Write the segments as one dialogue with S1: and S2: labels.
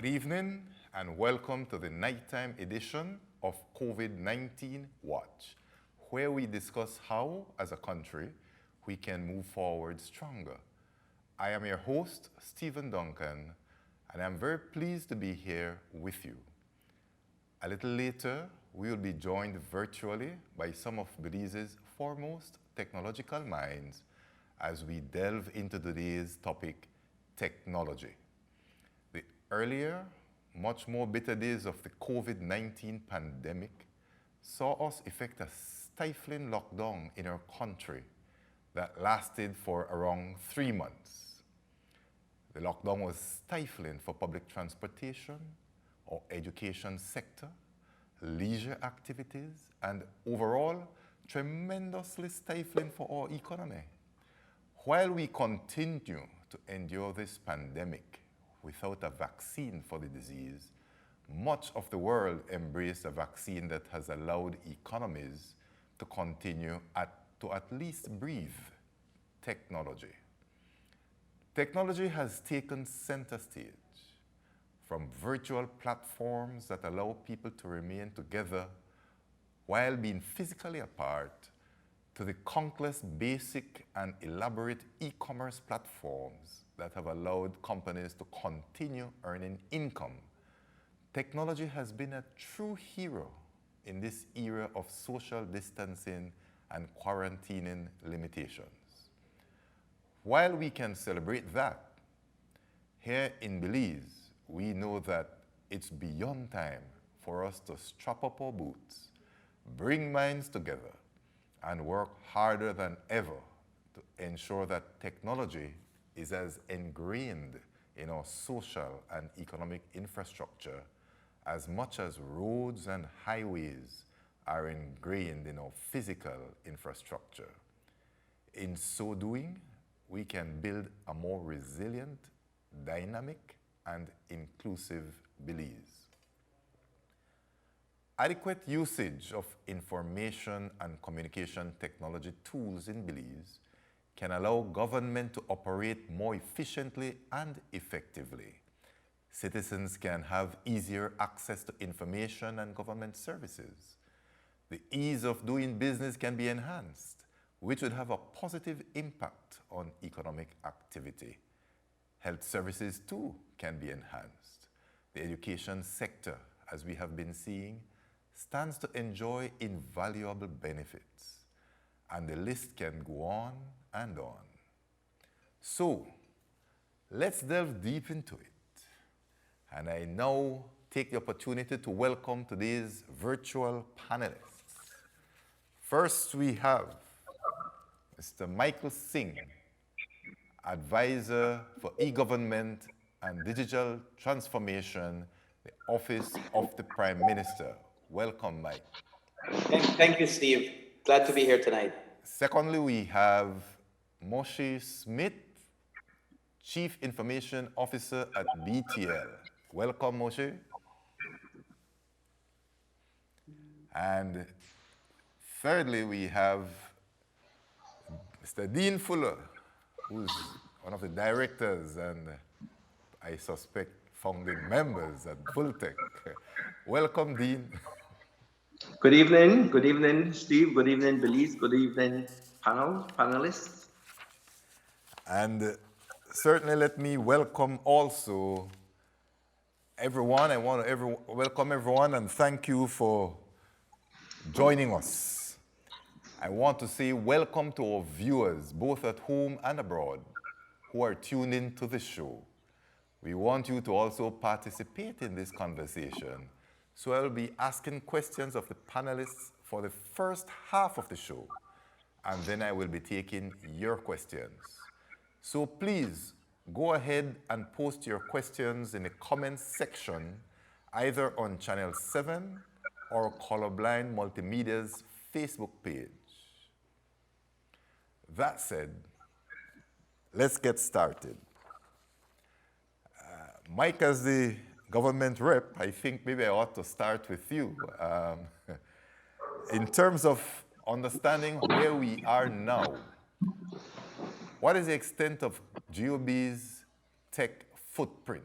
S1: Good evening and welcome to the nighttime edition of COVID-19 Watch, where we discuss how, as a country, we can move forward stronger. I am your host, Stephen Duncan, and I'm very pleased to be here with you. A little later, we will be joined virtually by some of Belize's foremost technological minds as we delve into today's topic, technology. The earlier, much more bitter days of the COVID-19 pandemic saw us effect a stifling lockdown in our country that lasted for around 3 months. The lockdown was stifling for public transportation, our education sector, leisure activities, and overall, tremendously stifling for our economy. While we continue to endure this pandemic without a vaccine for the disease, much of the world embraced a vaccine that has allowed economies to continue to at least breathe: technology. Technology has taken center stage, from virtual platforms that allow people to remain together while being physically apart, to the countless basic and elaborate e-commerce platforms that have allowed companies to continue earning income. Technology has been a true hero in this era of social distancing and quarantining limitations. While we can celebrate that, here in Belize, we know that it's beyond time for us to strap up our boots, bring minds together, and work harder than ever to ensure that technology is as ingrained in our social and economic infrastructure as much as roads and highways are ingrained in our physical infrastructure. In so doing, we can build a more resilient, dynamic, and inclusive Belize. Adequate usage of information and communication technology tools in Belize can allow government to operate more efficiently and effectively. Citizens can have easier access to information and government services. The ease of doing business can be enhanced, which would have a positive impact on economic activity. Health services too can be enhanced. The education sector, as we have been seeing, stands to enjoy invaluable benefits, and the list can go on and on. So, let's delve deep into it. And I now take the opportunity to welcome today's virtual panelists. First, we have Mr. Michael Singh, Advisor for E-Government and Digital Transformation, the Office of the Prime Minister. Welcome, Mike.
S2: Thank you, Steve. Glad to be here tonight.
S1: Secondly, we have Moshe Smith, Chief Information Officer at BTL. Welcome, Moshe. And thirdly, we have Mr. Dean Fuller, who's one of the directors and I suspect founding members at Vultech. Welcome, Dean.
S3: Good evening, Steve. Good evening, Belize. Good evening, panelists.
S1: And certainly let me welcome also everyone. I want to welcome everyone and thank you for joining us. I want to say welcome to our viewers, both at home and abroad, who are tuned in to the show. We want you to also participate in this conversation. So I'll be asking questions of the panelists for the first half of the show, and then I will be taking your questions. So please go ahead and post your questions in the comments section, either on Channel 7 or Colorblind Multimedia's Facebook page. That said, let's get started. Mike, as the government rep, I think maybe I ought to start with you. In terms of understanding where we are now, what is the extent of GOB's tech footprint?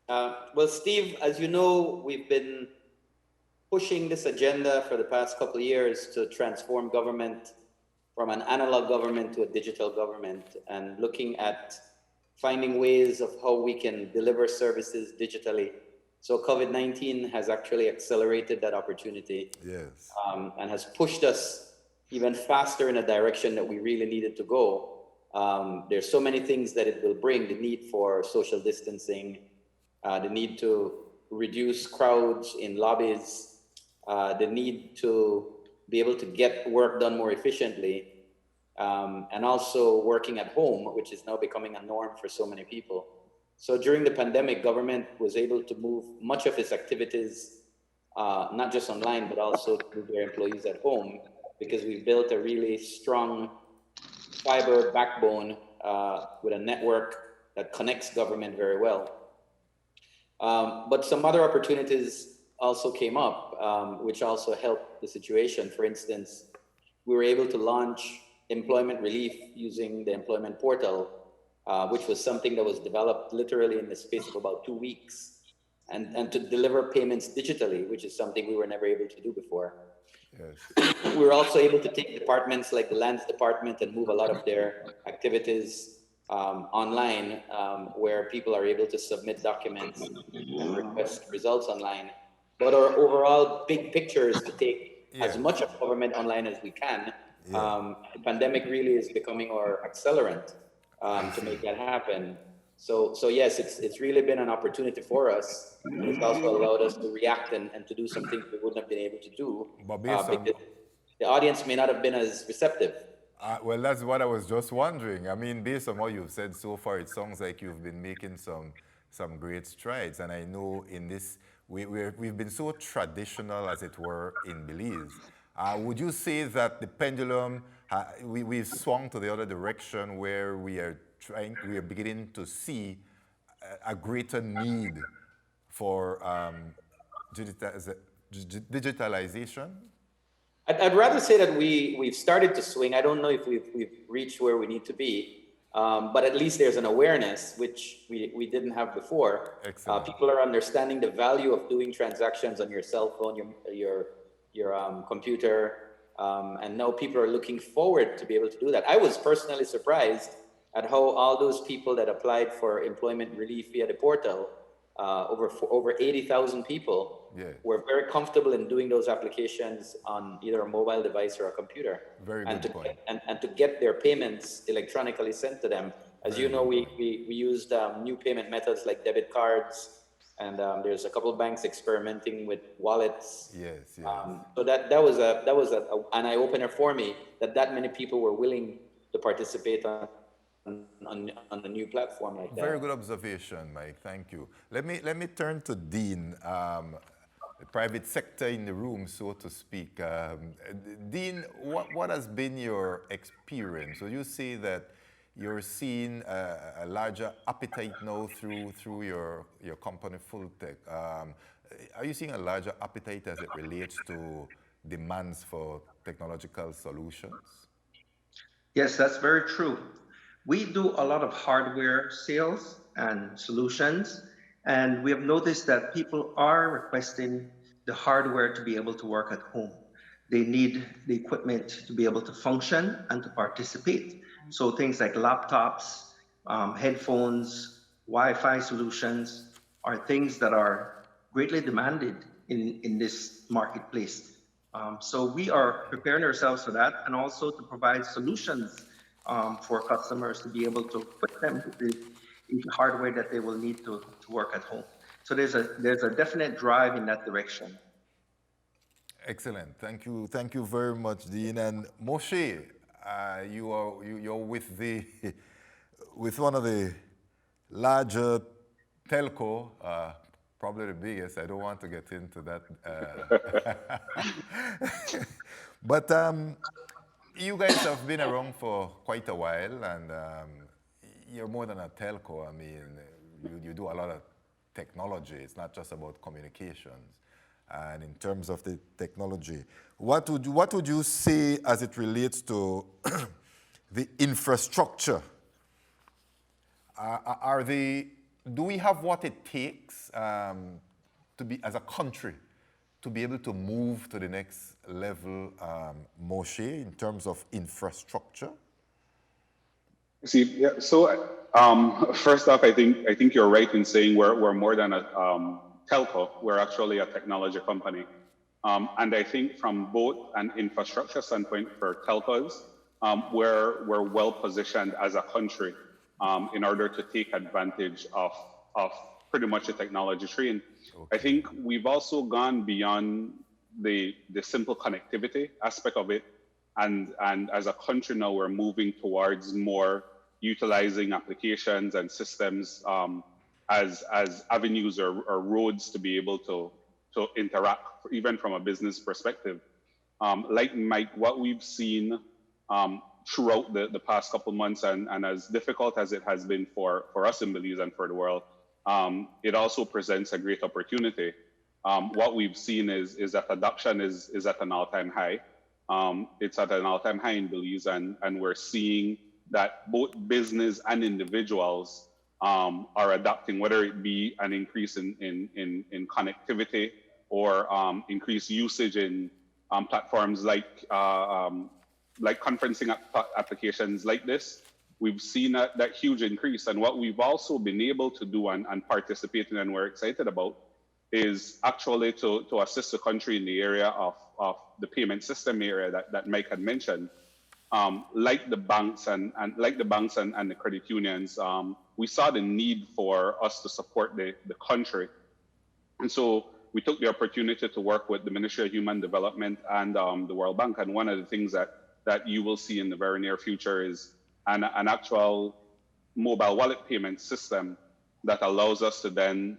S2: Well, Steve, as you know, we've been pushing this agenda for the past couple of years to transform government from an analog government to a digital government and looking at finding ways of how we can deliver services digitally. So COVID-19 has actually accelerated that opportunity,
S1: Yes.
S2: and has pushed us even faster in a direction that we really needed to go. There's so many things that it will bring: the need for social distancing, the need to reduce crowds in lobbies, the need to be able to get work done more efficiently, and also working at home, which is now becoming a norm for so many people. So during the pandemic, government was able to move much of its activities, not just online, but also to their employees at home, because we built a really strong fiber backbone with a network that connects government very well. But some other opportunities also came up, which also helped the situation. For instance, we were able to launch employment relief using the employment portal, which was something that was developed literally in the space of about 2 weeks, and to deliver payments digitally, which is something we were never able to do before.
S1: Yes.
S2: We were also able to take departments like the lands department and move a lot of their activities online, where people are able to submit documents and request results online. But our overall big picture is to take as
S1: Yes.
S2: much of government online as we can.
S1: Yeah.
S2: The pandemic really is becoming our accelerant
S1: I
S2: to
S1: see.
S2: make that happen. So yes, it's really been an opportunity for us, but it's also allowed us to react and to do some things we wouldn't have been able to do,
S1: But based on,
S2: because the audience may not have been as receptive.
S1: well, that's what I was just wondering. I mean, based on what you've said so far, it sounds like you've been making some great strides. And I know in this, we've been so traditional, as it were, in Belize. Would you say that the pendulum, we've swung to the other direction where we are beginning to see a greater need for digitalization?
S2: I'd rather say that we've started to swing. I don't know if we've reached where we need to be, but at least there's an awareness which we didn't have before.
S1: Excellent.
S2: People are understanding the value of doing transactions on your cell phone, your computer, and now people are looking forward to be able to do that. I was personally surprised at how all those people that applied for employment relief via the portal, over 80,000 people,
S1: Yeah.
S2: were very comfortable in doing those applications on either a mobile device or a computer.
S1: Very
S2: and
S1: good
S2: to
S1: point.
S2: and to get their payments electronically sent to them. As
S1: Very
S2: you know,
S1: good
S2: we,
S1: point.
S2: we used new payment methods like debit cards, and there's a couple of banks experimenting with wallets.
S1: Yes, yes.
S2: So that was an eye opener for me, that many people were willing to participate on a new platform like that.
S1: Very good observation, Mike. Thank you. Let me turn to Dean, the private sector in the room, so to speak. Dean, what has been your experience? So you say that you're seeing a larger appetite now through your company, Fulltech. Are you seeing a larger appetite as it relates to demands for technological solutions?
S3: Yes, that's very true. We do a lot of hardware sales and solutions, and we have noticed that people are requesting the hardware to be able to work at home. They need the equipment to be able to function and to participate. So things like laptops, headphones, Wi-Fi solutions are things that are greatly demanded in this marketplace. So we are preparing ourselves for that, and also to provide solutions for customers to be able to equip them with the hardware that they will need to work at home. So there's a definite drive in that direction.
S1: Excellent. Thank you very much, Dean. And Moshe, you're with with one of the larger telco, probably the biggest. I don't want to get into that. But you guys have been around for quite a while, and you're more than a telco. I mean, you do a lot of technology. It's not just about communications. And in terms of the technology, what would you say as it relates to the infrastructure? Are the do we have what it takes to be, as a country, to be able to move to the next level, Moshe, in terms of infrastructure?
S4: See, yeah, so first off, I think you're right in saying we're more than a telco. We're actually a technology company, and I think from both an infrastructure standpoint for telcos, we're well positioned as a country in order to take advantage of pretty much the technology tree. And I think we've also gone beyond the simple connectivity aspect of it, and as a country now we're moving towards more utilizing applications and systems as avenues or roads to be able to interact, even from a business perspective. Like Mike, what we've seen throughout the past couple months, and as difficult as it has been for us in Belize and for the world, it also presents a great opportunity. What we've seen is that adoption is at an all-time high. It's at an all-time high in Belize, and we're seeing that both business and individuals are adopting, whether it be an increase in connectivity or increased usage in platforms like conferencing applications like this. We've seen that huge increase. And what we've also been able to do and participate in, and we're excited about, is actually to assist the country in the area of the payment system area that Mike had mentioned. Like the banks and the credit unions, we saw the need for us to support the country. And so we took the opportunity to work with the Ministry of Human Development and the World Bank. And one of the things that you will see in the very near future is an actual mobile wallet payment system that allows us to then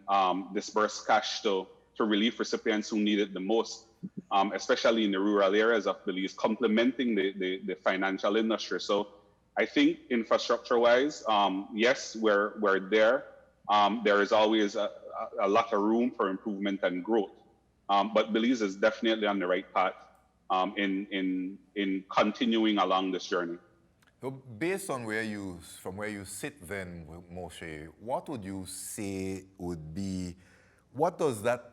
S4: disperse cash to relief recipients who need it the most, especially in the rural areas of Belize, complementing the financial industry. So I think infrastructure-wise, yes, we're there. There is always a lot of room for improvement and growth, but Belize is definitely on the right path in continuing along this journey.
S1: So based on from where you sit then, Moshe, what would you say would be, what does that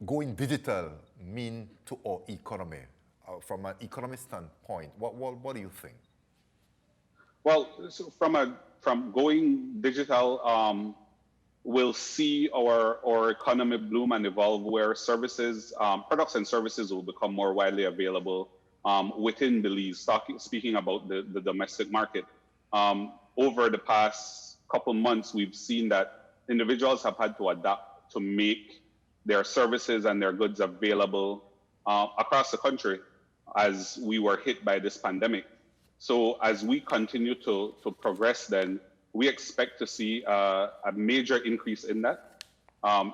S1: going digital mean to our economy? From an economic standpoint, what do you think?
S4: Well, so from going digital, we'll see our economy bloom and evolve, where services, products and services will become more widely available within Belize. Speaking about the domestic market, over the past couple months, we've seen that individuals have had to adapt to make their services and their goods available across the country as we were hit by this pandemic. So as we continue to progress, then we expect to see a major increase in that,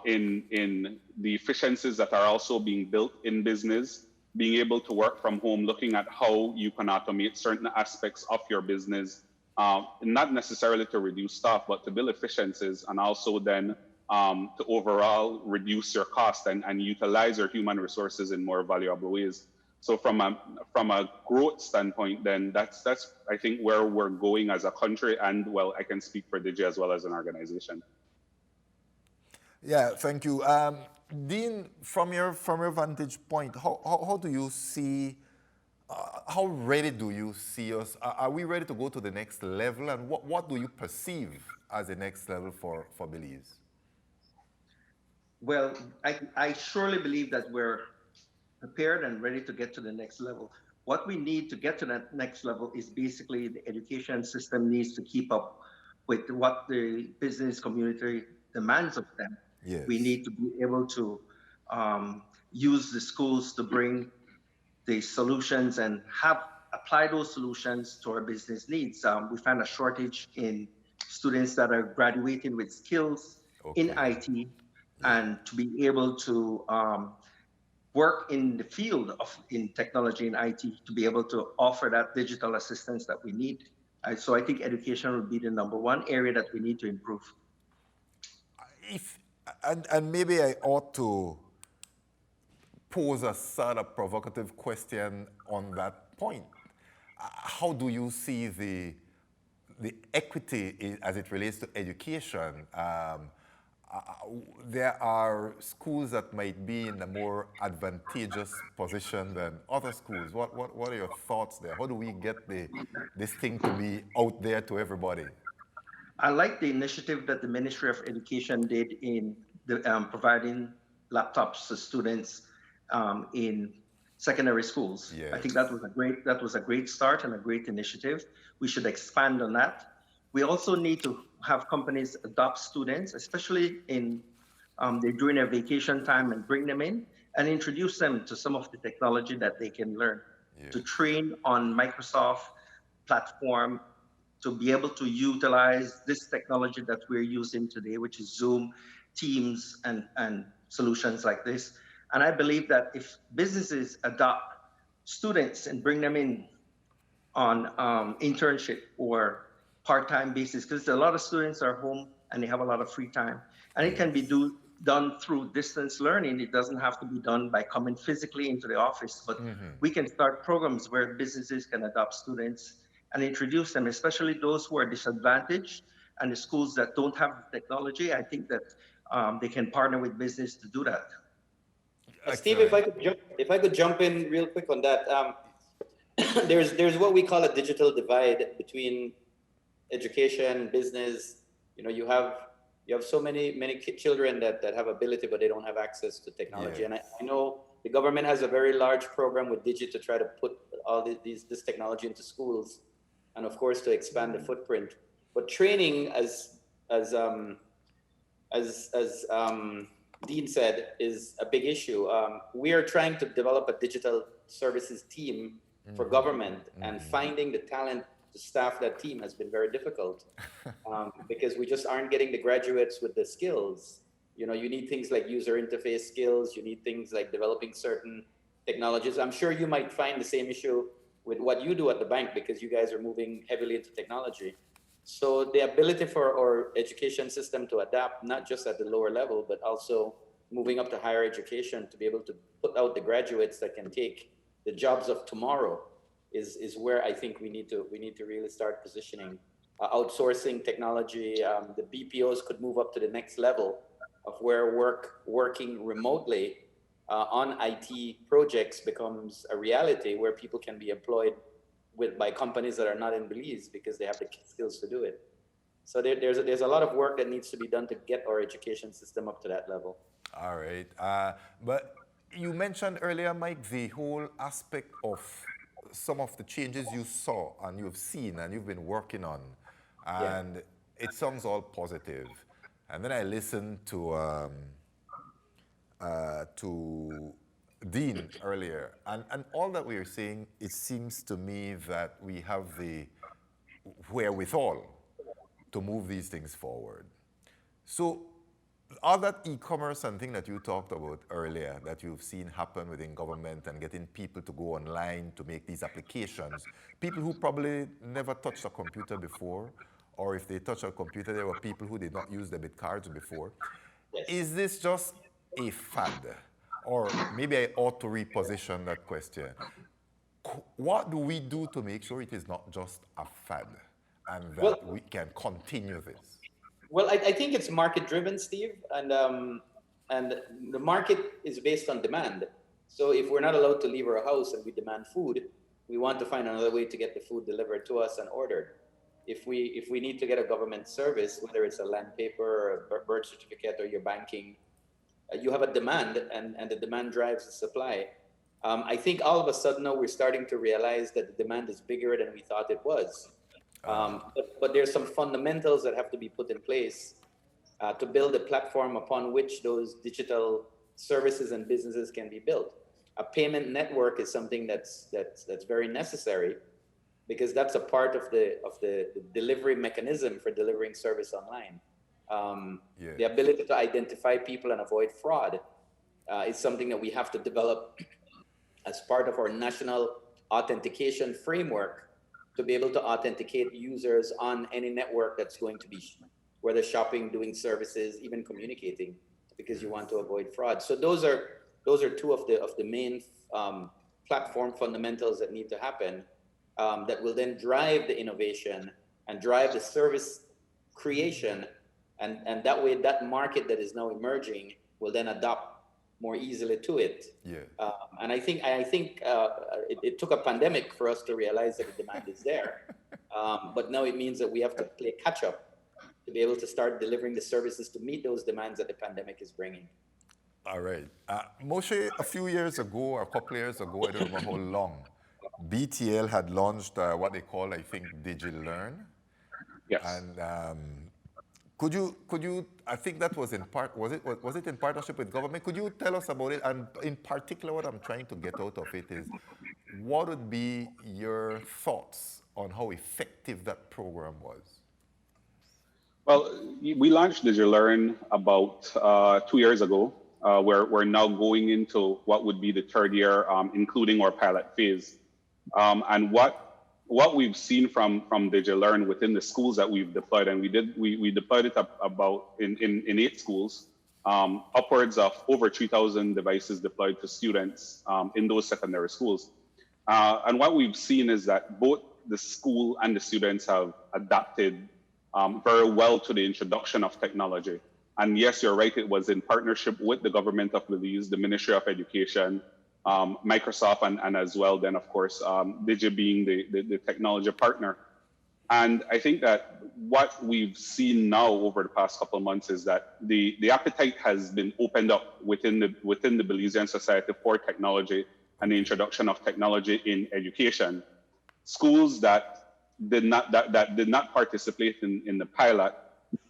S4: in the efficiencies that are also being built in business, being able to work from home, looking at how you can automate certain aspects of your business, not necessarily to reduce staff, but to build efficiencies, and also then to overall reduce your cost and utilize your human resources in more valuable ways. So from a growth standpoint, then that's I think where we're going as a country, and well, I can speak for Digi as well as an organization.
S1: Yeah, thank you. Dean, from your vantage point, how do you see, how ready do you see us? Are we ready to go to the next level? And what do you perceive as the next level for Belize?
S3: Well, I surely believe that we're prepared and ready to get to the next level. What we need to get to that next level is basically the education system needs to keep up with what the business community demands of them.
S1: Yes.
S3: We need to be able to use the schools to bring the solutions and apply those solutions to our business needs. We find a shortage in students that are graduating with skills in IT, and to be able to work in the field in technology and IT, to be able to offer that digital assistance that we need. So I think education would be the number one area that we need to improve.
S1: And maybe I ought to pose a sort of provocative question on that point. How do you see the equity as it relates to education? there are schools that might be in a more advantageous position than other schools. What are your thoughts there? How do we get this thing to be out there to everybody?
S3: I like the initiative that the Ministry of Education did in providing laptops to students in secondary schools. I think
S1: Yes.
S3: that was a great start and a great initiative. We should expand on that. We also need to have companies adopt students, especially in during their vacation time, and bring them in and introduce them to some of the technology that they can learn,
S1: Yeah.
S3: to train on Microsoft platform, to be able to utilize this technology that we're using today, which is Zoom, Teams, and solutions like this. And I believe that if businesses adopt students and bring them in on internship or part-time basis, because a lot of students are home and they have a lot of free time, and it can be
S1: Yes.
S3: done through distance learning. It doesn't have to be done by coming physically into the office, but we can start programs where businesses can adopt students and introduce them, especially those who are disadvantaged and the schools that don't have technology. I think that they can partner with business to do that.
S2: Steve,
S1: Excellent.
S2: if I could jump in real quick on that, there's what we call a digital divide between education, business. You know, you have so many children that have ability, but they don't have access to technology. And
S1: Yes.
S2: I know the government has a very large program with Digit to try to put all this technology into schools, and of course to expand the footprint. But training, as Dean said, is a big issue. We are trying to develop a digital services team for government, and finding the talent to staff that team has been very difficult because we just aren't getting the graduates with the skills. You know, you need things like user interface skills. You need things like developing certain technologies. I'm sure you might find the same issue with what you do at the bank, because you guys are moving heavily into technology. So the ability for our education system to adapt, not just at the lower level, but also moving up to higher education, to be able to put out the graduates that can take the jobs of tomorrow, is where I think we need to really start positioning. Outsourcing technology, the BPOs could move up to the next level of where working remotely on IT projects becomes a reality, where people can be employed by companies that are not in Belize because they have the skills to do it. So there's a lot of work that needs to be done to get our education system up to that level.
S1: All right. But you mentioned earlier, Mike, the whole aspect of some of the changes you saw and you've seen and you've been working on.
S2: Yeah.
S1: And it sounds all positive. And then I listened to Dean earlier. And all that we are saying, it seems to me that we have the wherewithal to move these things forward. So all that e-commerce and thing that you talked about earlier that you've seen happen within government and getting people to go online to make these applications, people who probably never touched a computer before, or if they touch a computer, there were people who did not use debit cards before.
S2: Yes.
S1: Is this just a fad? Or maybe I ought to reposition that question. What do we do to make sure it is not just a fad and
S2: Well,
S1: that we can continue this?
S2: Well, I think it's market driven, Steve, and the market is based on demand. So if we're not allowed to leave our house and we demand food, we want to find another way to get the food delivered to us and ordered. If we need to get a government service, whether it's a land paper or a birth certificate or your banking, you have a demand, and the demand drives the supply. I think all of a sudden now we're starting to realize that the demand is bigger than we thought it was. But there's some fundamentals that have to be put in place to build a platform upon which those digital services and businesses can be built. A payment network is something that's very necessary, because that's a part of the delivery mechanism for delivering service online.
S1: Yeah.
S2: The ability to identify people and avoid fraud is something that we have to develop as part of our national authentication framework, to be able to authenticate users on any network that's going to be, whether shopping, doing services, even communicating, because you want to avoid fraud. So those are two of the main platform fundamentals that need to happen, that will then drive the innovation and drive the service creation And that way, that market that is now emerging will then adopt more easily to it.
S1: Yeah.
S2: And I think it took a pandemic for us to realize that the demand is there. But now it means that we have to play catch up to be able to start delivering the services to meet those demands that the pandemic is bringing.
S1: All right. Moshe, a few years ago, or a couple of years ago, I don't remember how long, BTL had launched what they call, I think, DigiLearn.
S4: Yes.
S1: And could you, I think that was in part, was it in partnership with government? Could you tell us about it? And in particular, what I'm trying to get out of it is, what would be your thoughts on how effective that program was?
S4: Well, we launched DigiLearn about 2 years ago. We're now going into what would be the third year, including our pilot phase. And what we've seen from DigiLearn within the schools that we've deployed, and we deployed it about in 8 schools, upwards of over 3,000 devices deployed to students in those secondary schools. And what we've seen is that both the school and the students have adapted very well to the introduction of technology. And yes, you're right, it was in partnership with the government of Belize, the Ministry of Education, Microsoft, and as well then, of course, Digi being the technology partner. And I think that what we've seen now over the past couple of months is that the appetite has been opened up within the Belizean society for technology and the introduction of technology in education. Schools that did not participate in the pilot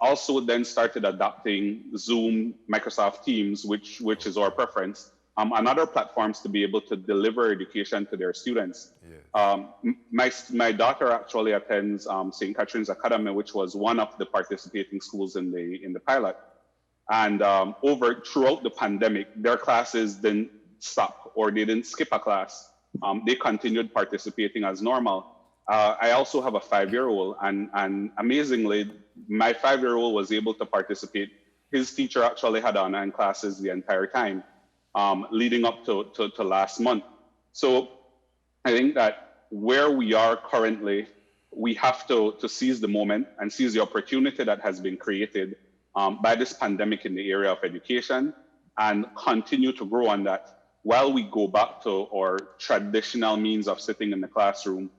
S4: also then started adopting Zoom, Microsoft Teams, which is our preference, and other platforms to be able to deliver education to their students. Yes. My daughter actually attends St. Catherine's Academy, which was one of the participating schools in the pilot. And throughout the pandemic, their classes didn't stop or they didn't skip a class. They continued participating as normal. I also have a 5-year-old, and amazingly, my 5-year-old was able to participate. His teacher actually had online classes the entire time, leading up to last month. So I think that where we are currently, we have to seize the moment and seize the opportunity that has been created by this pandemic in the area of education and continue to grow on that while we go back to our traditional means of sitting in the classroom.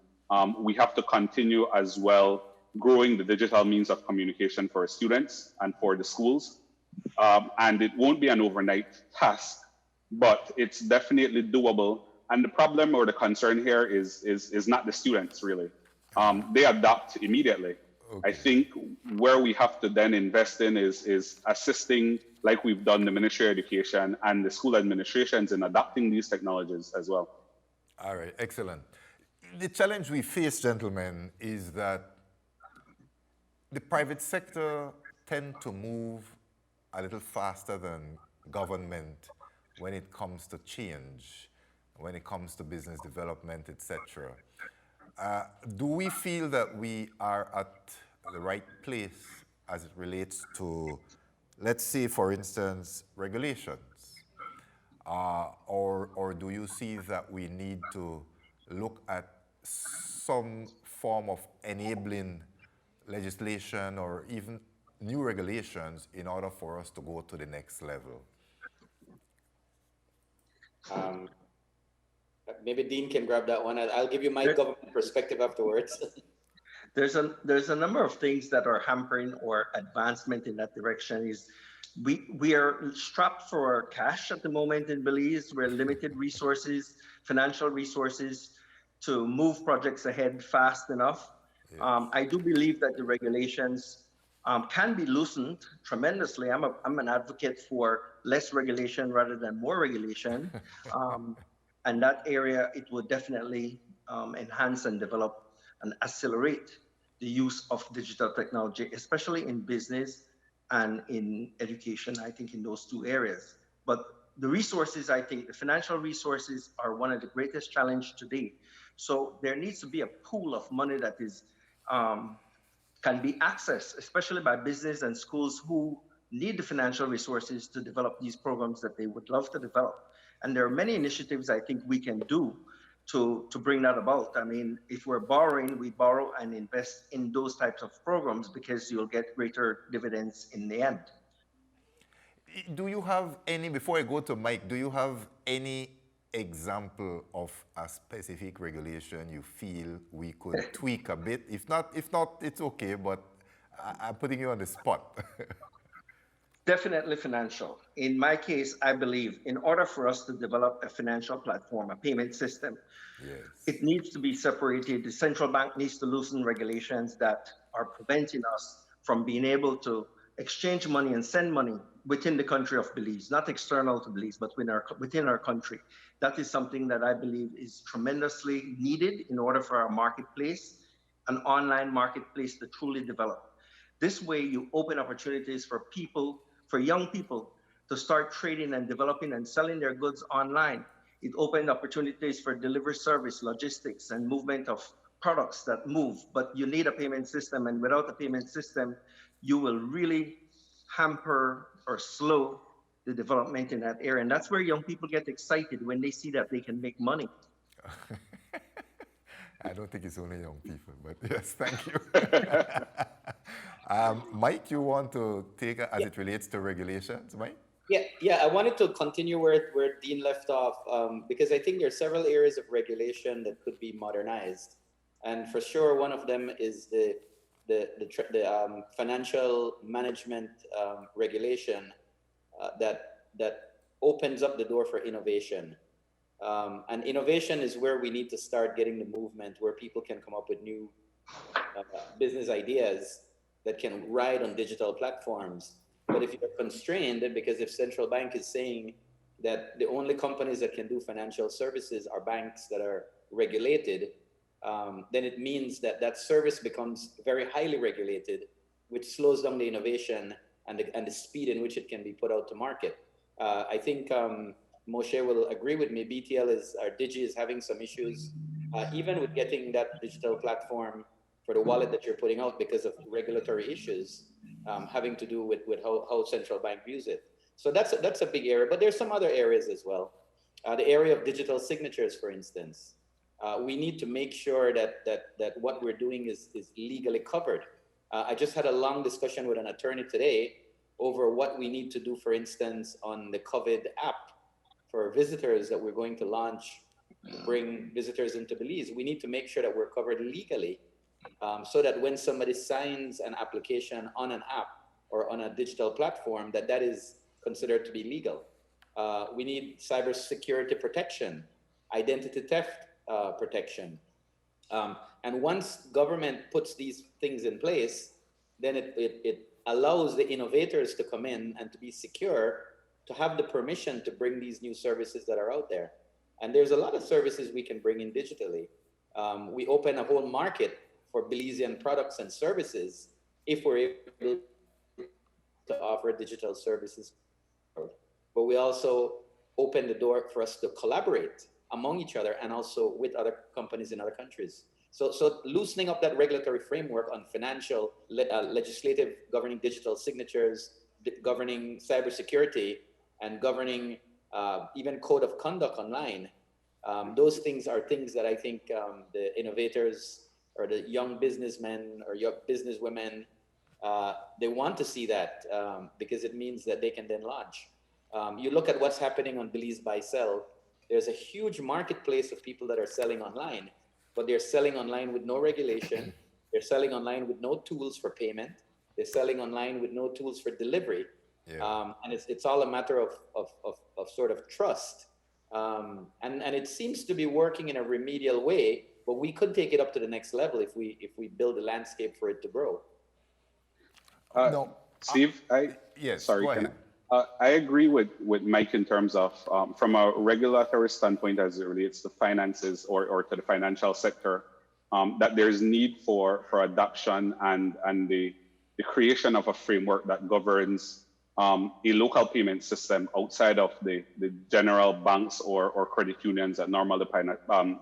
S4: We have to continue as well growing the digital means of communication for students and for the schools. And it won't be an overnight task, but it's definitely doable. And the problem or the concern here is not the students, really. They adapt immediately. Okay. I think where we have to then invest in is assisting, like we've done the Ministry of Education and the school administrations in adopting these technologies as well.
S1: All right, excellent. The challenge we face, gentlemen, is that the private sector tend to move a little faster than government when it comes to change, when it comes to business development, etc. Do we feel that we are at the right place as it relates to, let's say, for instance, regulations? Or do you see that we need to look at some form of enabling legislation or even new regulations in order for us to go to the next level?
S2: Maybe Dean can grab that one. I'll give you my government perspective afterwards.
S3: There's a number of things that are hampering our advancement in that direction. We are strapped for cash at the moment in Belize. We're limited resources, financial resources to move projects ahead fast enough. Yes. I do believe that the regulations can be loosened tremendously. I'm an advocate for less regulation rather than more regulation. And that area, it would definitely enhance and develop and accelerate the use of digital technology, especially in business and in education, I think in those 2 areas. But the resources, I think the financial resources are one of the greatest challenges today. So there needs to be a pool of money that is can be accessed, especially by business and schools who need the financial resources to develop these programs that they would love to develop. And there are many initiatives I think we can do to bring that about. I mean, if we're borrowing, we borrow and invest in those types of programs because you'll get greater dividends in the end.
S1: Do you have any, before I go to Mike, do you have any example of a specific regulation you feel we could tweak a bit? If not, it's okay, but I'm putting you on the spot.
S3: Definitely financial. In my case, I believe in order for us to develop a financial platform, a payment system,
S1: Yes.
S3: it needs to be separated. The central bank needs to loosen regulations that are preventing us from being able to exchange money and send money within the country of Belize, not external to Belize, but within our country. That is something that I believe is tremendously needed in order for our marketplace, an online marketplace, to truly develop. This way, you open opportunities for people, for young people, to start trading and developing and selling their goods online. It opened opportunities for delivery service, logistics, and movement of products that move. But you need a payment system, and without a payment system, you will really hamper or slow the development in that area. And that's where young people get excited when they see that they can make money.
S1: I don't think it's only young people, but yes, thank you. Mike, you want to take as it relates to regulations, Mike?
S2: Yeah. I wanted to continue where Dean left off, because I think there are several areas of regulation that could be modernized, and for sure, one of them is the financial management regulation that opens up the door for innovation. And innovation is where we need to start getting the movement, where people can come up with new business ideas that can ride on digital platforms. But if you're constrained, because if central bank is saying that the only companies that can do financial services are banks that are regulated, then it means that service becomes very highly regulated, which slows down the innovation and the speed in which it can be put out to market. I think Moshe will agree with me. Digi is having some issues, even with getting that digital platform for the wallet that you're putting out because of regulatory issues having to do with how central bank views it. So that's a big area, but there's some other areas as well. The area of digital signatures, for instance. We need to make sure that what we're doing is legally covered. I just had a long discussion with an attorney today over what we need to do, for instance, on the COVID app for visitors that we're going to launch to bring visitors into Belize. We need to make sure that we're covered legally, so that when somebody signs an application on an app or on a digital platform, that is considered to be legal. We need cybersecurity protection, identity theft protection. And once government puts these things in place, then it allows the innovators to come in and to be secure, to have the permission to bring these new services that are out there. And there's a lot of services we can bring in digitally. We open a whole market for Belizean products and services if we're able to offer digital services. But we also open the door for us to collaborate among each other and also with other companies in other countries. So loosening up that regulatory framework on financial, legislative, governing digital signatures, governing cybersecurity, and governing even code of conduct online. Those things are things that I think the innovators or the young businessmen or young businesswomen, they want to see that because it means that they can then launch. You look at what's happening on Belize Buy Sell, there's a huge marketplace of people that are selling online, but they're selling online with no regulation. They're selling online with no tools for payment. They're selling online with no tools for delivery. Yeah. And it's all a matter of sort of trust. And it seems to be working in a remedial way, but we could take it up to the next level if we build a landscape for it to grow.
S4: No, Steve,
S1: yes,
S4: sorry,
S1: go ahead.
S4: I agree with Mike in terms of from a regulatory standpoint as it relates to finances or to the financial sector, that there's need for adoption and the creation of a framework that governs a local payment system outside of the general banks or credit unions that normally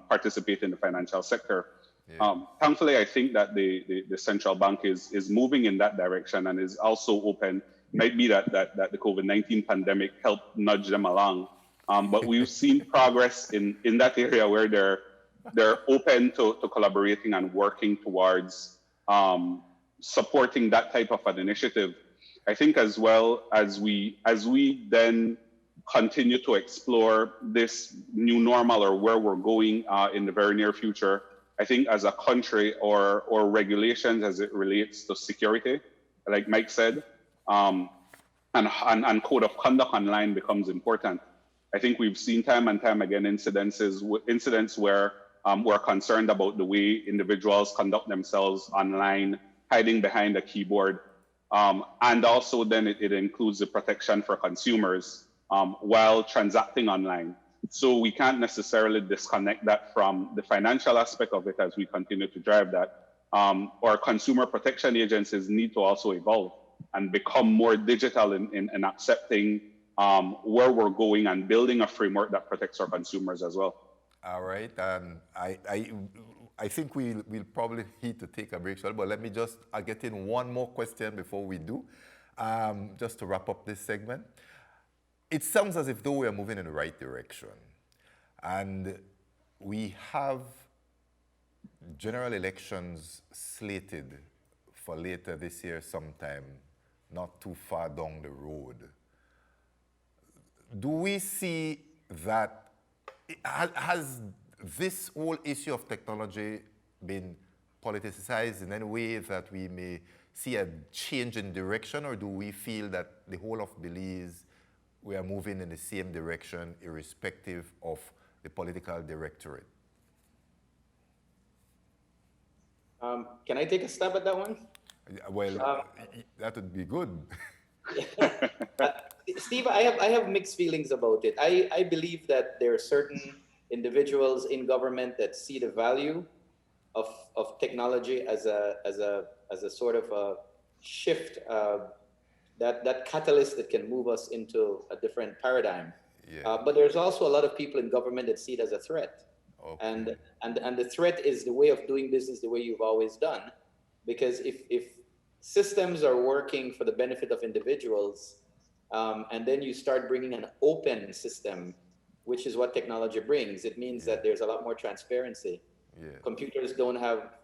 S4: participate in the financial sector. Yeah. Thankfully, I think that the central bank is moving in that direction and is also open. Might be that the COVID-19 pandemic helped nudge them along, but we've seen progress in that area where they're open to collaborating and working towards supporting that type of an initiative. I think as well as we then continue to explore this new normal or where we're going in the very near future, I think as a country or regulations as it relates to security, like Mike said, and code of conduct online becomes important. I think we've seen time and time again incidents where we're concerned about the way individuals conduct themselves online, hiding behind a keyboard. And also then it includes the protection for consumers while transacting online. So we can't necessarily disconnect that from the financial aspect of it as we continue to drive that. Our consumer protection agencies need to also evolve and become more digital in accepting where we're going and building a framework that protects our consumers as well.
S1: All right. I think we'll probably need to take a break, shortly, but let me just get in one more question before we do, just to wrap up this segment. It sounds as if though we are moving in the right direction, and we have general elections slated for later this year sometime, not too far down the road. Do we see that, has this whole issue of technology been politicized in any way that we may see a change in direction, or do we feel that the whole of Belize, we are moving in the same direction irrespective of the political directorate?
S2: Can I take a stab at that one?
S1: Well, that would be good.
S2: Steve, I have mixed feelings about it. I believe that there are certain individuals in government that see the value of technology as a sort of a shift, that catalyst that can move us into a different paradigm.
S1: Yeah.
S2: But there's also a lot of people in government that see it as a threat. Okay. And the threat is the way of doing business the way you've always done. Because if systems are working for the benefit of individuals, and then you start bringing an open system, which is what technology brings, it means that there's a lot more transparency.
S1: Yeah.
S2: Computers don't have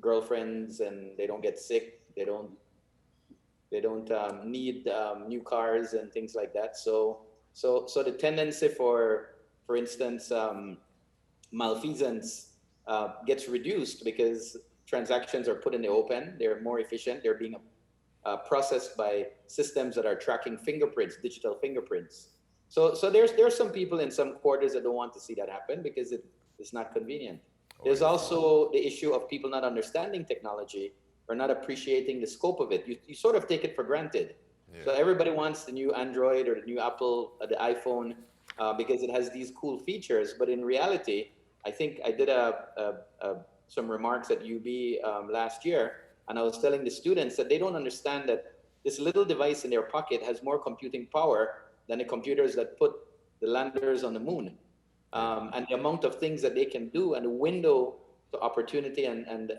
S2: girlfriends and they don't get sick. They don't need new cars and things like that. So the tendency for instance, malfeasance gets reduced because transactions are put in the open. They're more efficient. They're being processed by systems that are tracking fingerprints, digital fingerprints. So there's some people in some quarters that don't want to see that happen because it's not convenient. There's also the issue of people not understanding technology or not appreciating the scope of it. You sort of take it for granted. Yeah. So everybody wants the new Android or the new Apple, the iPhone, because it has these cool features. But in reality, I think I did some remarks at UB last year, and I was telling the students that they don't understand that this little device in their pocket has more computing power than the computers that put the landers on the moon. And the amount of things that they can do and the window to opportunity and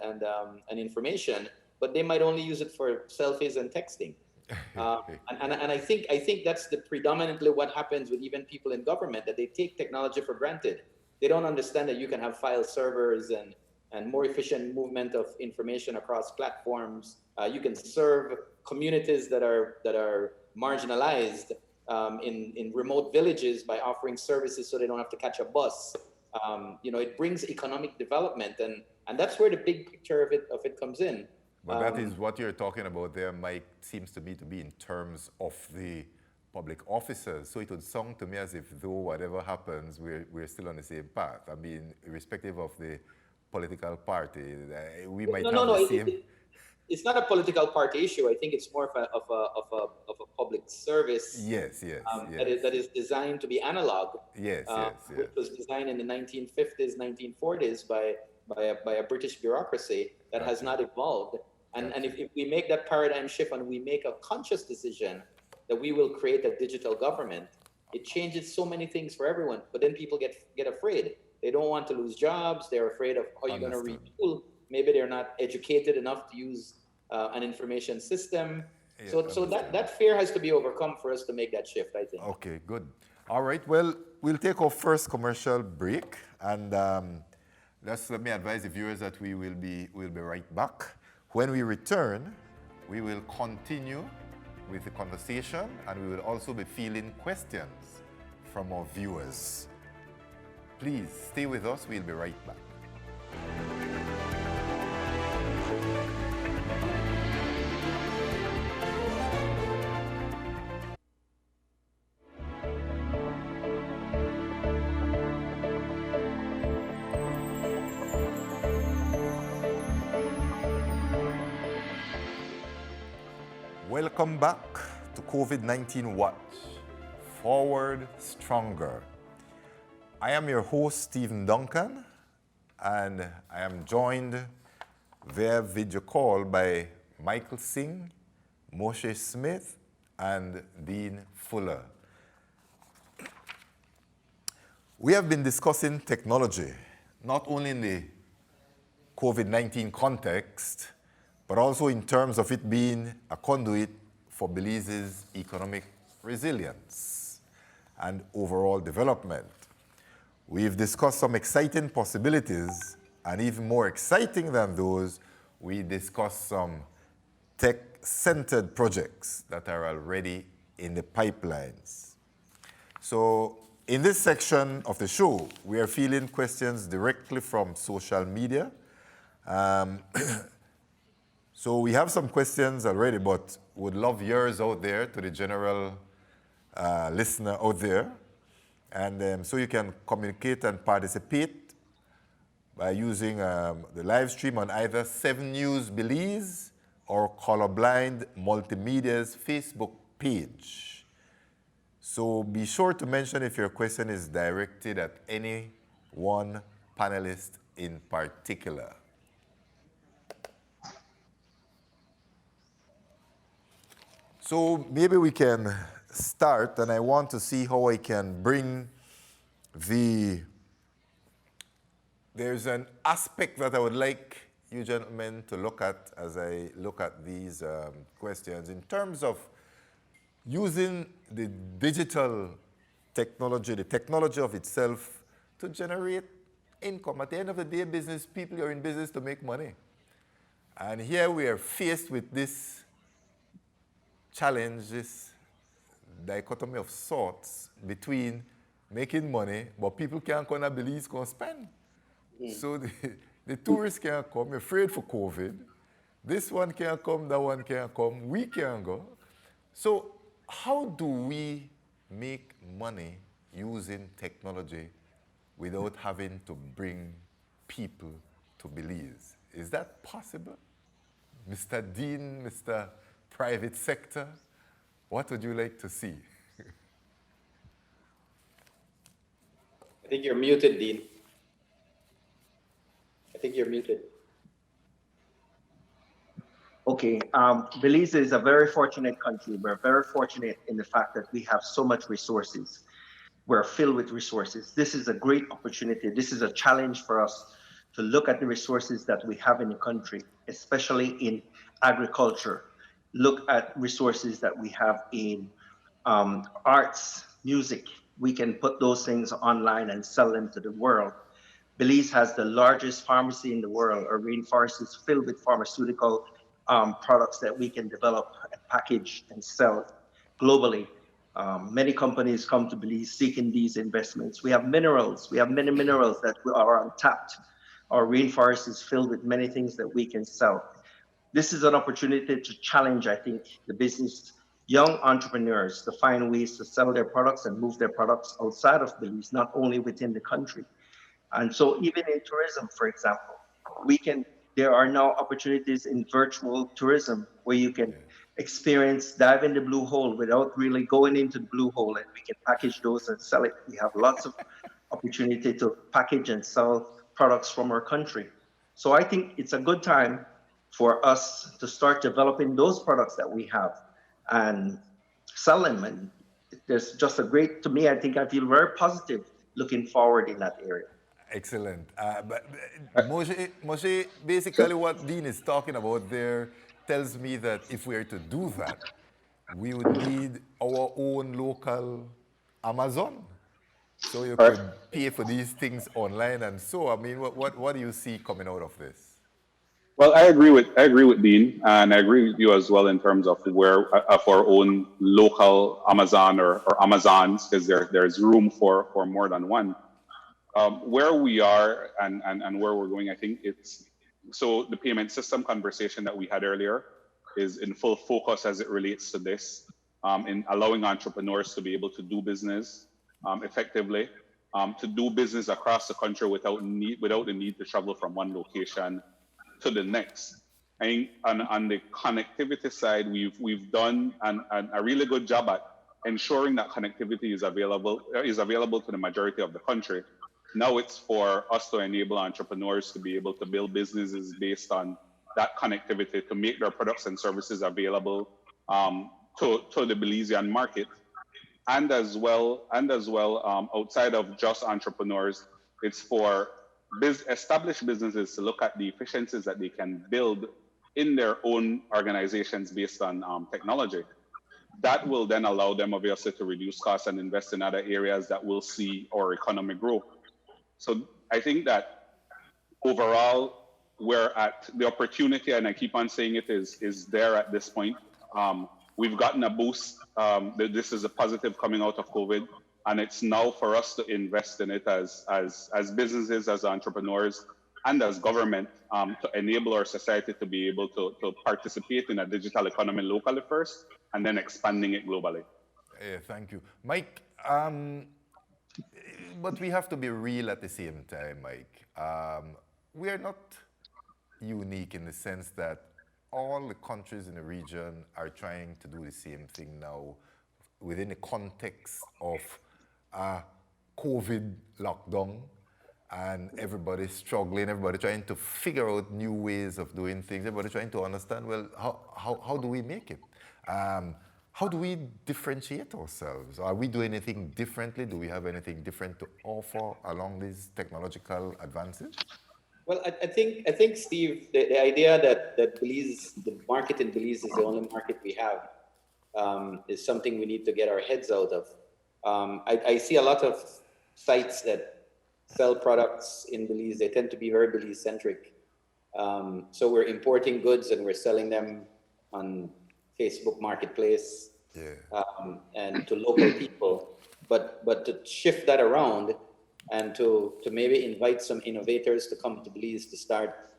S2: information, but they might only use it for selfies and texting. And I think that's predominantly what happens with even people in government, that they take technology for granted. They don't understand that you can have file servers and more efficient movement of information across platforms. You can serve communities that are marginalized in remote villages by offering services so they don't have to catch a bus. It brings economic development, and that's where the big picture of it comes in.
S1: But that is what you're talking about there, Mike, seems to me to be in terms of the public officers. So it would sound to me as if though whatever happens, we're still on the same path. I mean, irrespective of the political party, we might have the same...
S2: It's not a political party issue. I think it's more of a public service.
S1: Yes.
S2: That is designed to be analog.
S1: Yes.
S2: Which was designed in the 1950s, 1940s by a British bureaucracy that has not evolved. And if we make that paradigm shift and we make a conscious decision that we will create a digital government, it changes so many things for everyone. But then people get afraid. They don't want to lose jobs. They're afraid of how you're going to retool. Maybe they're not educated enough to use an information system. Yeah, so that fear has to be overcome for us to make that shift, I think.
S1: Okay, good. All right, well, we'll take our first commercial break. And Just let me advise the viewers that we'll be right back. When we return, we will continue with the conversation, and we will also be fielding questions from our viewers. Please stay with us. We'll be right back. Welcome back to COVID-19 Watch, Forward Stronger. I am your host, Stephen Duncan, and I am joined via video call by Michael Singh, Moshe Smith, and Dean Fuller. We have been discussing technology, not only in the COVID-19 context, but also in terms of it being a conduit for Belize's economic resilience and overall development. We've discussed some exciting possibilities, and even more exciting than those, we discussed some tech-centered projects that are already in the pipelines. So in this section of the show, we are fielding questions directly from social media. So we have some questions already, but would love yours out there to the general listener out there. And so you can communicate and participate by using the live stream on either 7 News Belize or Colorblind Multimedia's Facebook page. So be sure to mention if your question is directed at any one panelist in particular. So maybe we can start, and I want to see how I can bring there's an aspect that I would like you gentlemen to look at as I look at these questions in terms of using the digital technology, the technology of itself, to generate income. At the end of the day, business people are in business to make money. And here we are faced with this challenge, this dichotomy of sorts between making money, but people can't come and Belize can't spend. So the tourists can't come, afraid for COVID. This one can't come, that one can't come, we can't go. So how do we make money using technology without having to bring people to Belize? Is that possible? Mr. Dean, Mr. Private sector, what would you like to see?
S2: I think you're muted, Dean. I think you're muted.
S3: Okay, Belize is a very fortunate country. We're very fortunate in the fact that we have so much resources. We're filled with resources. This is a great opportunity. This is a challenge for us to look at the resources that we have in the country, especially in agriculture. Look at resources that we have in arts, music. We can put those things online and sell them to the world. Belize has the largest pharmacy in the world. Our rainforest is filled with pharmaceutical products that we can develop and package and sell globally. Many companies come to Belize seeking these investments. We have minerals. We have many minerals that are untapped. Our rainforest is filled with many things that we can sell. This is an opportunity to challenge, I think, the business, young entrepreneurs to find ways to sell their products and move their products outside of Belize, not only within the country. And so even in tourism, for example, there are now opportunities in virtual tourism where you can dive in the blue hole without really going into the blue hole, and we can package those and sell it. We have lots of opportunity to package and sell products from our country. So I think it's a good time for us to start developing those products that we have and sell them. And there's just to me, I think I feel very positive looking forward in that area.
S1: Excellent. But Moshe, basically what Dean is talking about there tells me that if we are to do that, we would need our own local Amazon. So you
S4: All right.
S1: could pay for these things online and so, I mean, what do you see coming out of this?
S4: Well, I agree with Dean, and I agree with you as well in terms of where of our own local Amazon or Amazons, because there's room for more than one. Where we are and where we're going, I think it's so the payment system conversation that we had earlier is in full focus as it relates to this, in allowing entrepreneurs to be able to do business effectively, to do business across the country without the need to travel from one location to the next. I think on the connectivity side, we've done a really good job at ensuring that connectivity is available to the majority of the country. Now it's for us to enable entrepreneurs to be able to build businesses based on that connectivity to make their products and services available to the Belizean market, and as well outside of just entrepreneurs, it's for established businesses to look at the efficiencies that they can build in their own organizations based on technology. That will then allow them obviously to reduce costs and invest in other areas that will see our economy grow. So I think that overall, we're at the opportunity, and I keep on saying it is there at this point. We've gotten a boost. This is a positive coming out of COVID, and it's now for us to invest in it as businesses, as entrepreneurs, and as government to enable our society to be able to participate in a digital economy locally first, and then expanding it globally.
S1: Yeah, thank you. Mike, but we have to be real at the same time, Mike. We are not unique in the sense that all the countries in the region are trying to do the same thing now within the context of COVID lockdown, and everybody's struggling, everybody trying to figure out new ways of doing things, everybody trying to understand, well, how do we make it? How do we differentiate ourselves? Are we doing anything differently? Do we have anything different to offer along these technological advances?
S2: Well, I think Steve, the idea that Belize, the market in Belize is the only market we have, is something we need to get our heads out of. I see a lot of sites that sell products in Belize. They tend to be very Belize centric. So we're importing goods and we're selling them on Facebook Marketplace, and to local people. But to shift that around and to maybe invite some innovators to come to Belize to start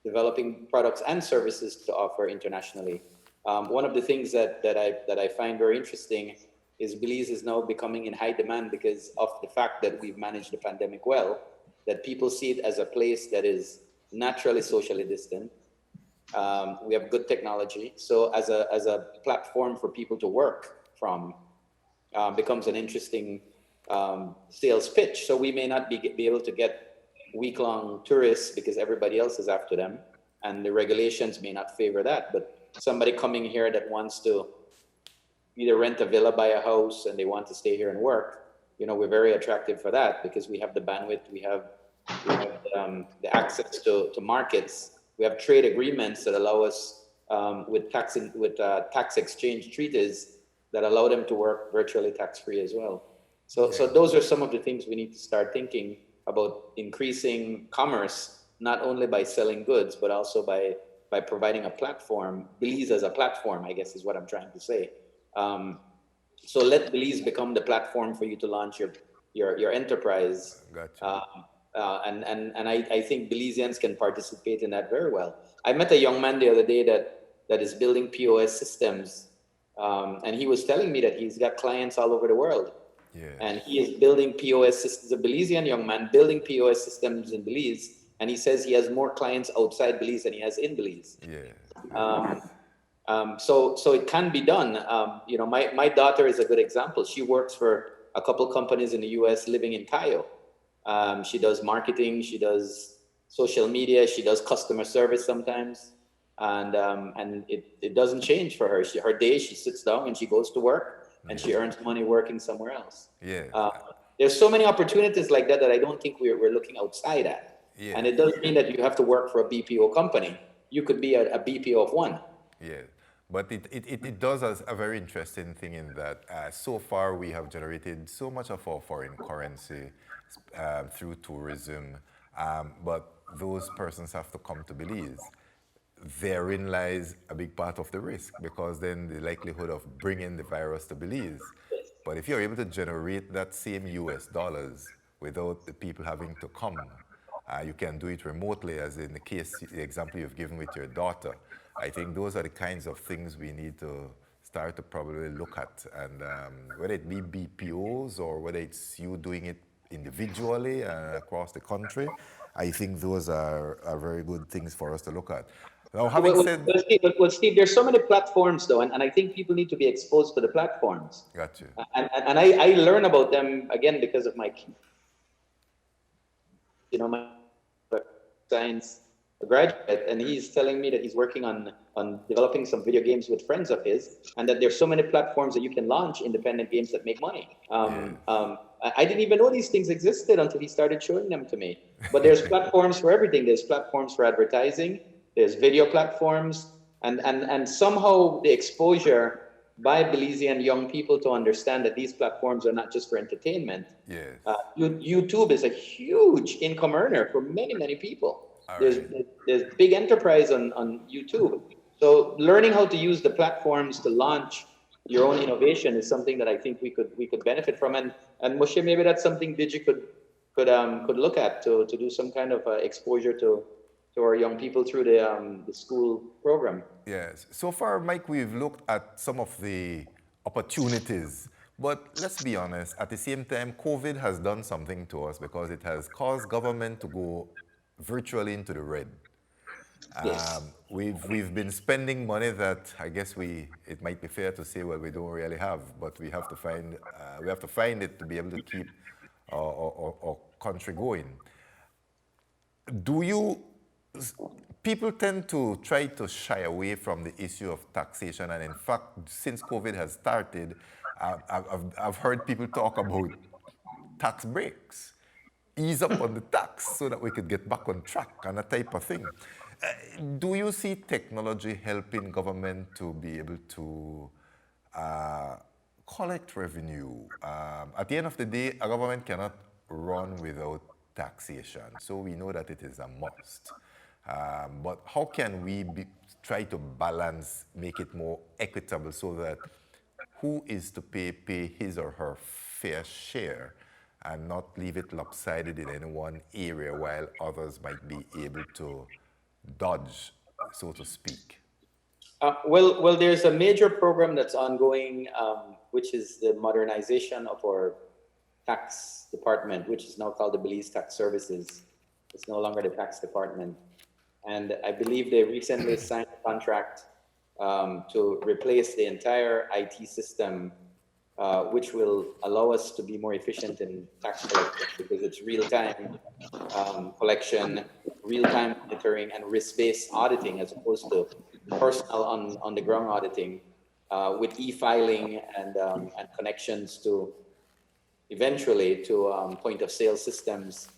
S2: developing products and services to offer internationally. One of the things that I find very interesting is Belize is now becoming in high demand because of the fact that we've managed the pandemic well, that people see it as a place that is naturally socially distant. We have good technology. So as a platform for people to work from, becomes an interesting sales pitch. So we may not be able to get week-long tourists because everybody else is after them, and the regulations may not favor that. But somebody coming here that wants to either rent a villa, buy a house, and they want to stay here and work, we're very attractive for that because we have the bandwidth, we have the access to markets. We have trade agreements that allow us with tax exchange treaties that allow them to work virtually tax-free as well. So those are some of the things we need to start thinking about, increasing commerce, not only by selling goods, but also by providing a platform. Belize as a platform, I guess, is what I'm trying to say. So let Belize become the platform for you to launch your enterprise.
S1: Gotcha.
S2: And I think Belizeans can participate in that very well. I met a young man the other day that is building POS systems, and he was telling me that he's got clients all over the world.
S1: Yeah.
S2: And he is building POS systems, a Belizean young man building POS systems in Belize, and he says he has more clients outside Belize than he has in Belize.
S1: Yeah.
S2: So it can be done. My daughter is a good example. She works for a couple companies in the US living in Cayo. She does marketing, she does social media, she does customer service sometimes, and it doesn't change for her. Her day, she sits down and she goes to work, and she earns money working somewhere else.
S1: Yeah.
S2: There's so many opportunities like that I don't think we're looking outside at.
S1: Yeah.
S2: And it doesn't mean that you have to work for a BPO company. You could be a BPO of one.
S1: Yeah. But it does us a very interesting thing in that so far we have generated so much of our foreign currency through tourism, but those persons have to come to Belize. Therein lies a big part of the risk because then the likelihood of bringing the virus to Belize. But if you're able to generate that same US dollars without the people having to come, you can do it remotely, as in the example you've given with your daughter. I think those are the kinds of things we need to start to probably look at. And whether it be BPOs or whether it's you doing it individually across the country, I think those are very good things for us to look at. Now, having said...
S2: Steve, there's so many platforms though, and I think people need to be exposed to the platforms.
S1: Got you.
S2: And I learn about them, again, because of my science graduate, and he's telling me that he's working on developing some video games with friends of his, and that there's so many platforms that you can launch independent games that make money. I didn't even know these things existed until he started showing them to me. But there's platforms for everything. There's platforms for advertising, there's video platforms, and somehow the exposure by Belizean young people to understand that these platforms are not just for entertainment.
S1: Yes.
S2: YouTube is a huge income earner for many, many people.
S1: Right.
S2: There's big enterprise on YouTube. So learning how to use the platforms to launch your own innovation is something that I think we could benefit from. And Moshe, maybe that's something Digi could look at to do some kind of exposure to our young people through the school program.
S1: Yes. So far, Mike, we've looked at some of the opportunities, but let's be honest, at the same time, COVID has done something to us because it has caused government to go virtually into the red.
S2: Yes.
S1: We've been spending money that I guess it might be fair to say, well, we don't really have, but we have to find it to be able to keep our country going. People tend to try to shy away from the issue of taxation, and in fact, since COVID has started, I've heard people talk about tax breaks, ease up on the tax so that we could get back on track and that type of thing. Do you see technology helping government to be able to collect revenue? At the end of the day, a government cannot run without taxation, so we know that it is a must. But how can we try to balance, make it more equitable so that who is to pay his or her fair share and not leave it lopsided in any one area while others might be able to dodge, so to speak?
S2: Well, there's a major program that's ongoing, which is the modernization of our tax department, which is now called the Belize Tax Services. It's no longer the tax department. And I believe they recently signed a contract to replace the entire IT system, which will allow us to be more efficient in tax collection because it's real-time collection, real-time monitoring, and risk-based auditing as opposed to personal on-the-ground auditing with e-filing and connections to eventually to point-of-sale systems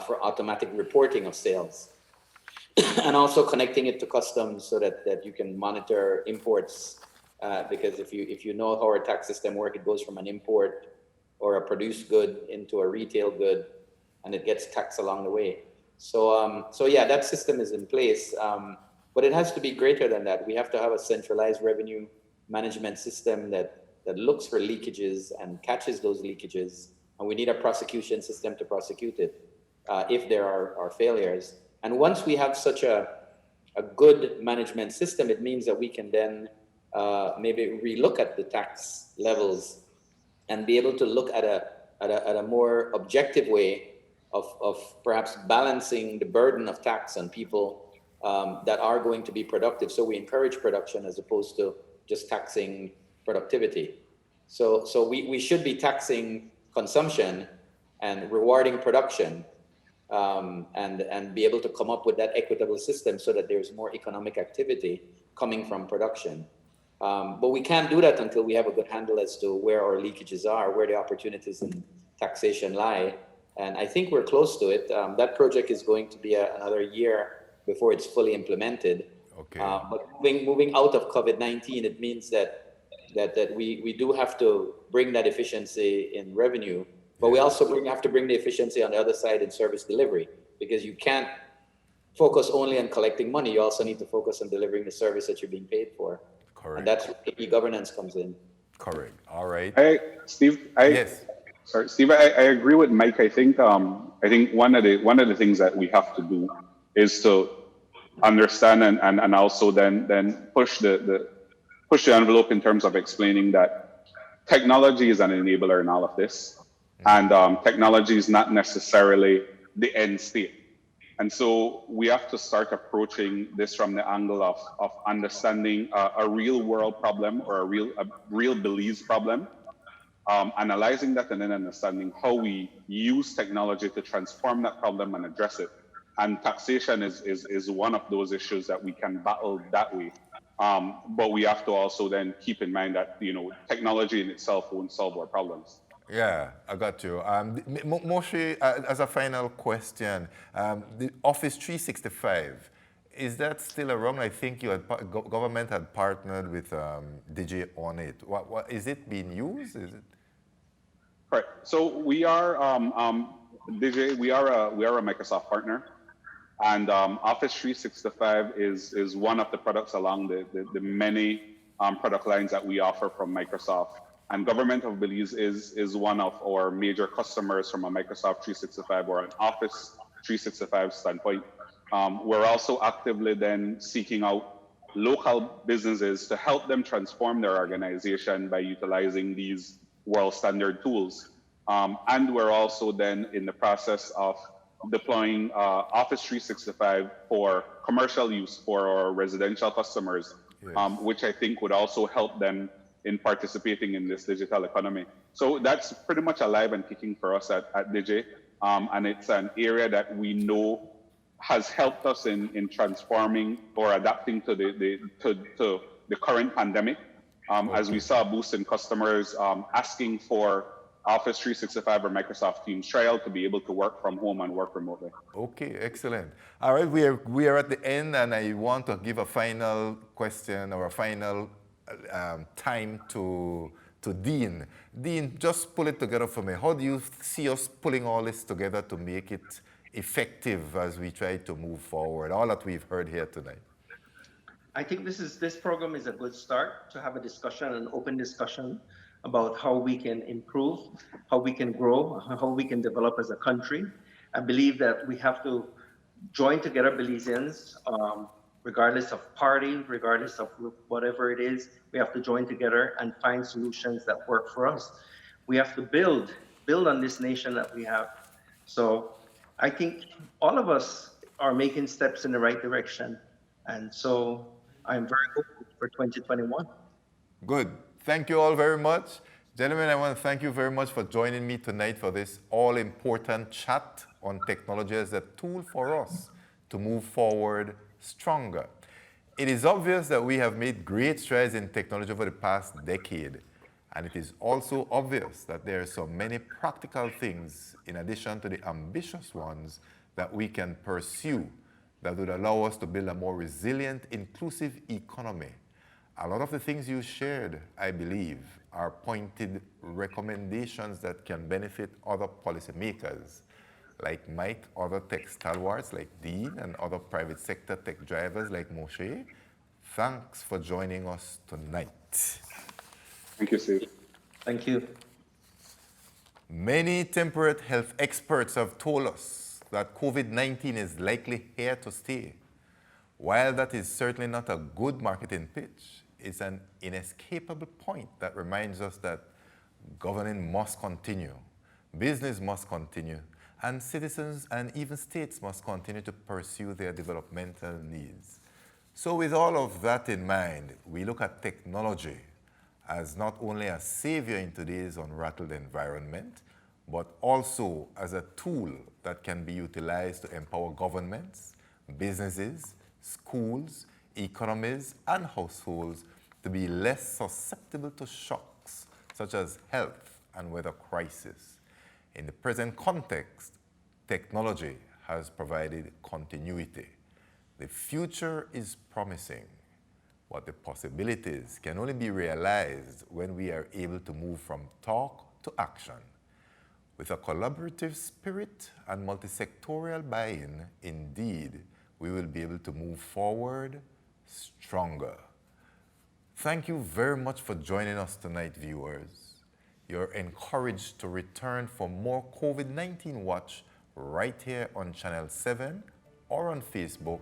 S2: for automatic reporting of sales. And also connecting it to customs so that you can monitor imports, because if you know how our tax system works, it goes from an import or a produced good into a retail good, and it gets taxed along the way. So yeah, that system is in place, but it has to be greater than that. We have to have a centralized revenue management system that looks for leakages and catches those leakages, and we need a prosecution system to prosecute it if there are failures. And once we have such a good management system, it means that we can then maybe relook at the tax levels and be able to look at a more objective way of perhaps balancing the burden of tax on people that are going to be productive. So we encourage production as opposed to just taxing productivity. So we should be taxing consumption and rewarding production. And be able to come up with that equitable system so that there's more economic activity coming from production. But we can't do that until we have a good handle as to where our leakages are, where the opportunities in taxation lie. And I think we're close to it. That project is going to be another year before it's fully implemented.
S1: Okay.
S2: But moving out of COVID-19, it means that we do have to bring that efficiency in revenue, but we also have to bring the efficiency on the other side in service delivery, because you can't focus only on collecting money. You also need to focus on delivering the service that you're being paid for.
S1: Correct.
S2: And that's where e-governance comes in.
S1: Correct. All right.
S4: Steve,
S1: Yes.
S4: Sorry, Steve, I agree with Mike. I think one of the things that we have to do is to understand and also then push the envelope in terms of explaining that technology is an enabler in all of this, and technology is not necessarily the end state. And so we have to start approaching this from the angle of understanding a real world problem or a real beliefs problem, analyzing that, and then understanding how we use technology to transform that problem and address it. And taxation is one of those issues that we can battle that way. But we have to also then keep in mind that technology in itself won't solve our problems.
S1: Yeah, I got you. Moshe, as a final question, the Office 365, is that still around? I think government had partnered with DJ on it. What is it being used? Is it?
S4: Right. So we are DJ. We are a Microsoft partner, and Office 365 is one of the products along the many product lines that we offer from Microsoft. And Government of Belize is one of our major customers from a Microsoft 365 or an Office 365 standpoint. We're also actively then seeking out local businesses to help them transform their organization by utilizing these world standard tools. And we're also then in the process of deploying Office 365 for commercial use for our residential customers, which I think would also help them in participating in this digital economy. So that's pretty much alive and kicking for us at DJ. And it's an area that we know has helped us in transforming or adapting to the current pandemic. As we saw a boost in customers asking for Office 365 or Microsoft Teams trial to be able to work from home and work remotely.
S1: Okay, excellent. All right, we are at the end, and I want to give a final question or a final time to Dean. Dean, just pull it together for me. How do you see us pulling all this together to make it effective as we try to move forward, all that we've heard here tonight?
S3: I think this program is a good start to have a discussion, an open discussion about how we can improve, how we can grow, how we can develop as a country. I believe that we have to join together Belizeans, regardless of party, regardless of whatever it is. We have to join together and find solutions that work for us. We have to build on this nation that we have. So I think all of us are making steps in the right direction. And so I'm very hopeful for 2021.
S1: Good. Thank you all very much. Gentlemen, I want to thank you very much for joining me tonight for this all-important chat on technology as a tool for us to move forward stronger. It is obvious that we have made great strides in technology over the past decade, and it is also obvious that there are so many practical things, in addition to the ambitious ones, that we can pursue that would allow us to build a more resilient, inclusive economy. A lot of the things you shared, I believe, are pointed recommendations that can benefit other policymakers, like Mike, other tech stalwarts like Dean, and other private sector tech drivers like Moshe. Thanks for joining us tonight.
S4: Thank you, Steve.
S3: Thank you.
S1: Many temperate health experts have told us that COVID-19 is likely here to stay. While that is certainly not a good marketing pitch, it's an inescapable point that reminds us that governing must continue, business must continue, and citizens and even states must continue to pursue their developmental needs. So with all of that in mind, we look at technology as not only a savior in today's unrattled environment, but also as a tool that can be utilized to empower governments, businesses, schools, economies, and households to be less susceptible to shocks such as health and weather crisis. In the present context, technology has provided continuity. The future is promising, but the possibilities can only be realized when we are able to move from talk to action. With a collaborative spirit and multi-sectorial buy-in, indeed, we will be able to move forward stronger. Thank you very much for joining us tonight, viewers. You're encouraged to return for more COVID-19 Watch right here on Channel 7 or on Facebook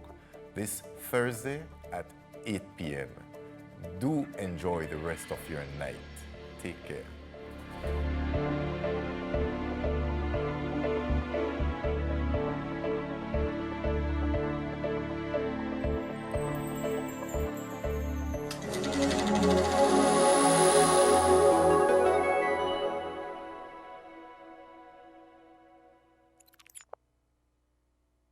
S1: this Thursday at 8 p.m. Do enjoy the rest of your night. Take care.